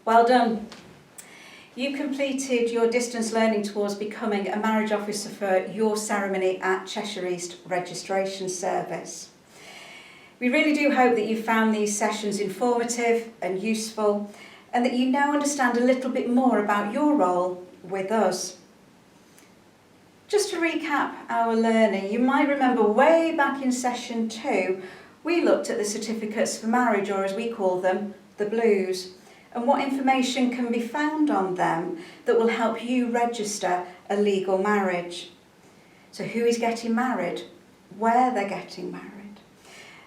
Well done. You completed your distance learning towards becoming a marriage officer for your ceremony at Cheshire East Registration Service. We really do hope that you found these sessions informative and useful, and that you now understand a little bit more about your role with us. Just to recap our learning, you might remember way back in session 2, we looked at the certificates for marriage, or as we call them, the Blues, and what information can be found on them that will help you register a legal marriage. So who is getting married, where they're getting married.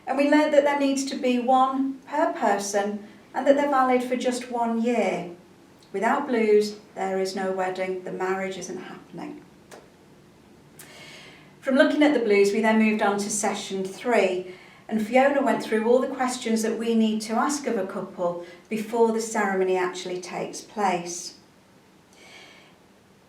And we learned that there needs to be one per person and that they're valid for just 1 year. Without Blues, there is no wedding, the marriage isn't happening. From looking at the Blues, we then moved on to session 3, and Fiona went through all the questions that we need to ask of a couple before the ceremony actually takes place.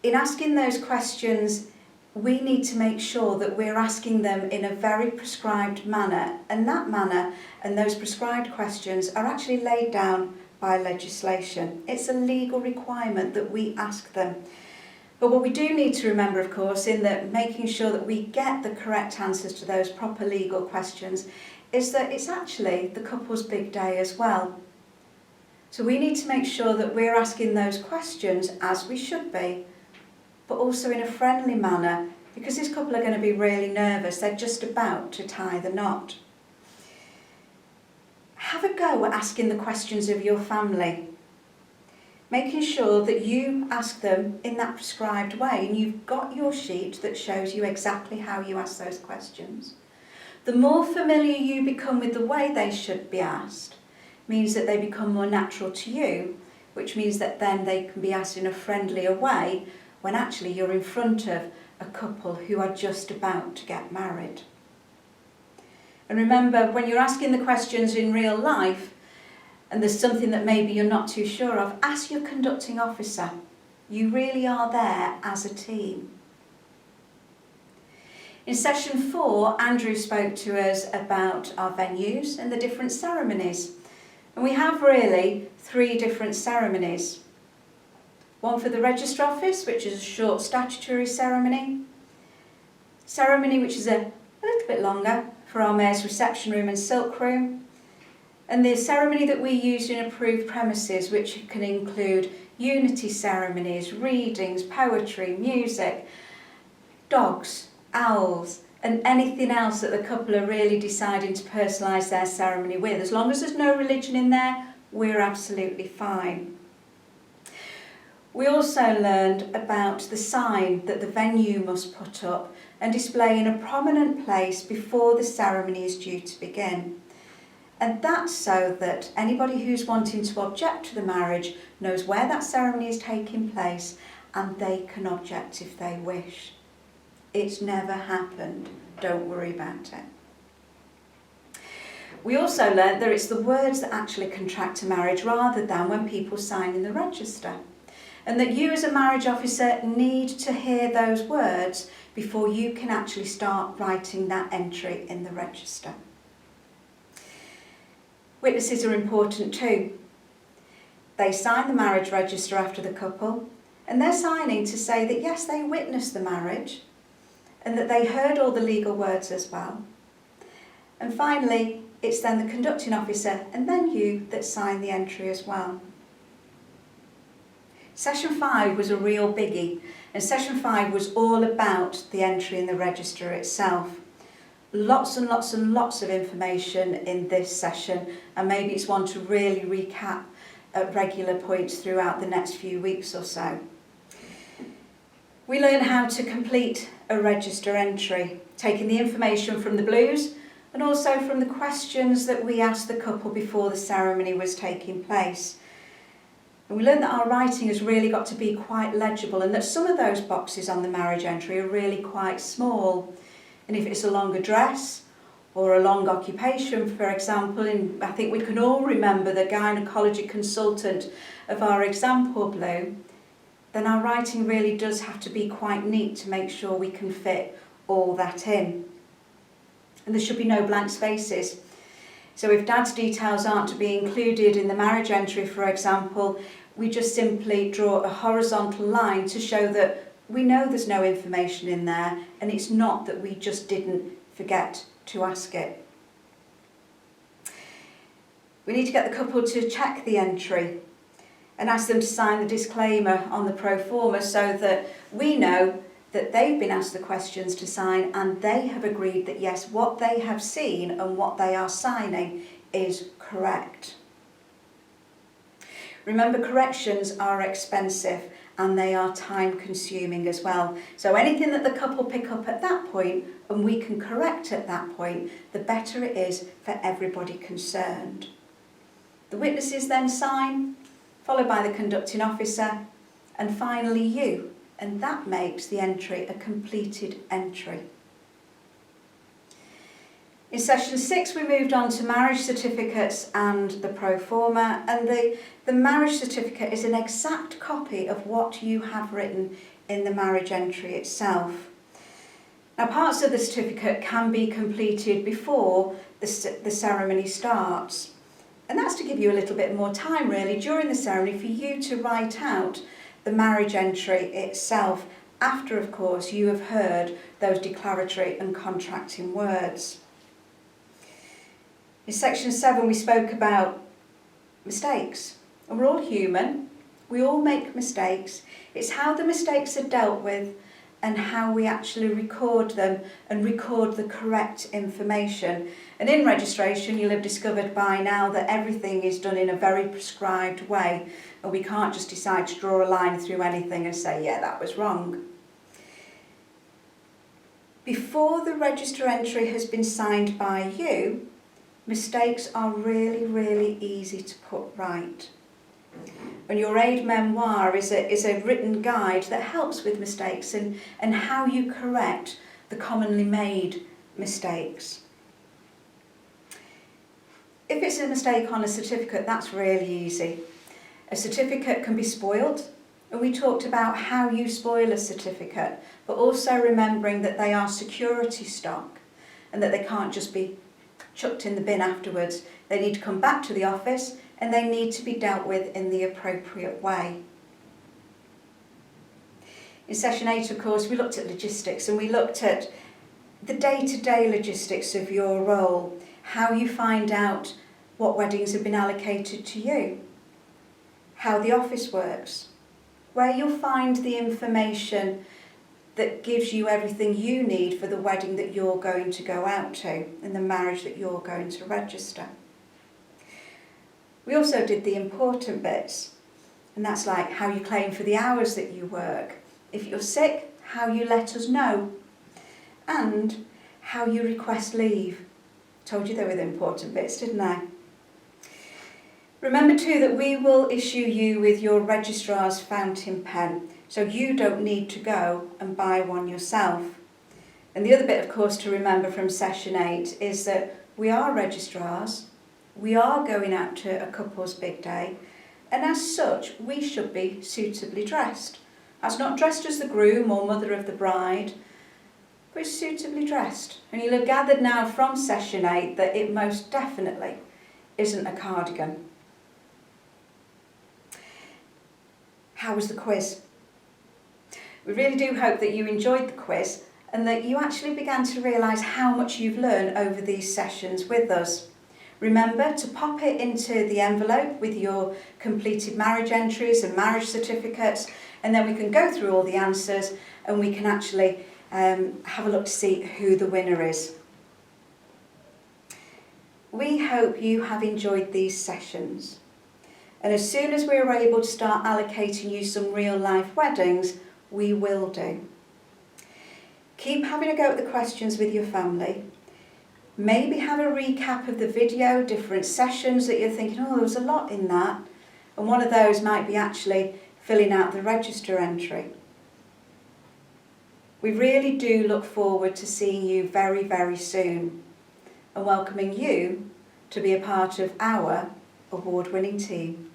In asking those questions, we need to make sure that we're asking them in a very prescribed manner, and that manner and those prescribed questions are actually laid down by legislation. It's a legal requirement that we ask them. But what we do need to remember, of course, in that making sure that we get the correct answers to those proper legal questions, is that it's actually the couple's big day as well. So we need to make sure that we're asking those questions as we should be, but also in a friendly manner, because this couple are going to be really nervous. They're just about to tie the knot. Have a go at asking the questions of your family, making sure that you ask them in that prescribed way, and you've got your sheet that shows you exactly how you ask those questions. The more familiar you become with the way they should be asked, means that they become more natural to you, which means that then they can be asked in a friendlier way when actually you're in front of a couple who are just about to get married. And remember, when you're asking the questions in real life, and there's something that maybe you're not too sure of, ask your conducting officer. You really are there as a team. In session 4, Andrew spoke to us about our venues and the different ceremonies. And we have really 3 different ceremonies. One for the register office, which is a short statutory ceremony. Ceremony which is a little bit longer for our mayor's reception room and silk room. And the ceremony that we use in approved premises, which can include unity ceremonies, readings, poetry, music, dogs, owls, and anything else that the couple are really deciding to personalise their ceremony with. As long as there's no religion in there, we're absolutely fine. We also learned about the sign that the venue must put up and display in a prominent place before the ceremony is due to begin. And that's so that anybody who's wanting to object to the marriage knows where that ceremony is taking place, and they can object if they wish. It's never happened. Don't worry about it. We also learned that it's the words that actually contract a marriage rather than when people sign in the register. And that you as a marriage officer need to hear those words before you can actually start writing that entry in the register. Witnesses are important too. They sign the marriage register after the couple, and they're signing to say that yes, they witnessed the marriage and that they heard all the legal words as well. And finally, it's then the conducting officer and then you that sign the entry as well. Session 5 was a real biggie, and session 5 was all about the entry in the register itself. Lots and lots and lots of information in this session, and maybe it's one to really recap at regular points throughout the next few weeks or so. We learn how to complete a register entry, taking the information from the Blues and also from the questions that we asked the couple before the ceremony was taking place. And we learned that our writing has really got to be quite legible, and that some of those boxes on the marriage entry are really quite small. And if it's a long address or a long occupation, for example, and I think we can all remember the gynecology consultant of our example Blue, then our writing really does have to be quite neat to make sure we can fit all that in. And there should be no blank spaces. So if Dad's details aren't to be included in the marriage entry, for example, we just simply draw a horizontal line to show that we know there's no information in there, and it's not that we just didn't forget to ask it. We need to get the couple to check the entry and ask them to sign the disclaimer on the pro forma so that we know that they've been asked the questions to sign and they have agreed that yes, what they have seen and what they are signing is correct. Remember, corrections are expensive and they are time consuming as well. So anything that the couple pick up at that point and we can correct at that point, the better it is for everybody concerned. The witnesses then sign, followed by the conducting officer, and finally you, and that makes the entry a completed entry. In session 6 we moved on to marriage certificates and the pro forma, and the marriage certificate is an exact copy of what you have written in the marriage entry itself. Now, parts of the certificate can be completed before the ceremony starts. And that's to give you a little bit more time really during the ceremony for you to write out the marriage entry itself after, of course, you have heard those declaratory and contracting words. In section 7 we spoke about mistakes. And we're all human, we all make mistakes. It's how the mistakes are dealt with and how we actually record them and record the correct information. And in registration you'll have discovered by now that everything is done in a very prescribed way, and we can't just decide to draw a line through anything and say, yeah, that was wrong. Before the register entry has been signed by you, mistakes are really, really easy to put right. And your aid memoir is a written guide that helps with mistakes and how you correct the commonly made mistakes. If it's a mistake on a certificate, that's really easy. A certificate can be spoilt, and we talked about how you spoil a certificate, but also remembering that they are security stock and that they can't just be chucked in the bin afterwards. They need to come back to the office and they need to be dealt with in the appropriate way. In session 8, of course, we looked at logistics and we looked at the day-to-day logistics of your role, how you find out what weddings have been allocated to you, how the office works, where you'll find the information that gives you everything you need for the wedding that you're going to go out to and the marriage that you're going to register. We also did the important bits, and that's like how you claim for the hours that you work, if you're sick, how you let us know, and how you request leave. Told you they were the important bits, didn't I? Remember too that we will issue you with your registrar's fountain pen, so you don't need to go and buy one yourself. And the other bit, of course, to remember from session 8 is that we are registrars, we are going out to a couple's big day, and as such we should be suitably dressed. That's not dressed as the groom or mother of the bride, but suitably dressed. And you'll have gathered now from session 8 that it most definitely isn't a cardigan. How was the quiz? We really do hope that you enjoyed the quiz and that you actually began to realise how much you've learned over these sessions with us. Remember to pop it into the envelope with your completed marriage entries and marriage certificates, and then we can go through all the answers and we can actually have a look to see who the winner is. We hope you have enjoyed these sessions, and as soon as we're able to start allocating you some real life weddings, we will do. Keep having a go at the questions with your family. Maybe have a recap of the video, different sessions that you're thinking, oh, there was a lot in that. And one of those might be actually filling out the register entry. We really do look forward to seeing you very, very soon and welcoming you to be a part of our award-winning team.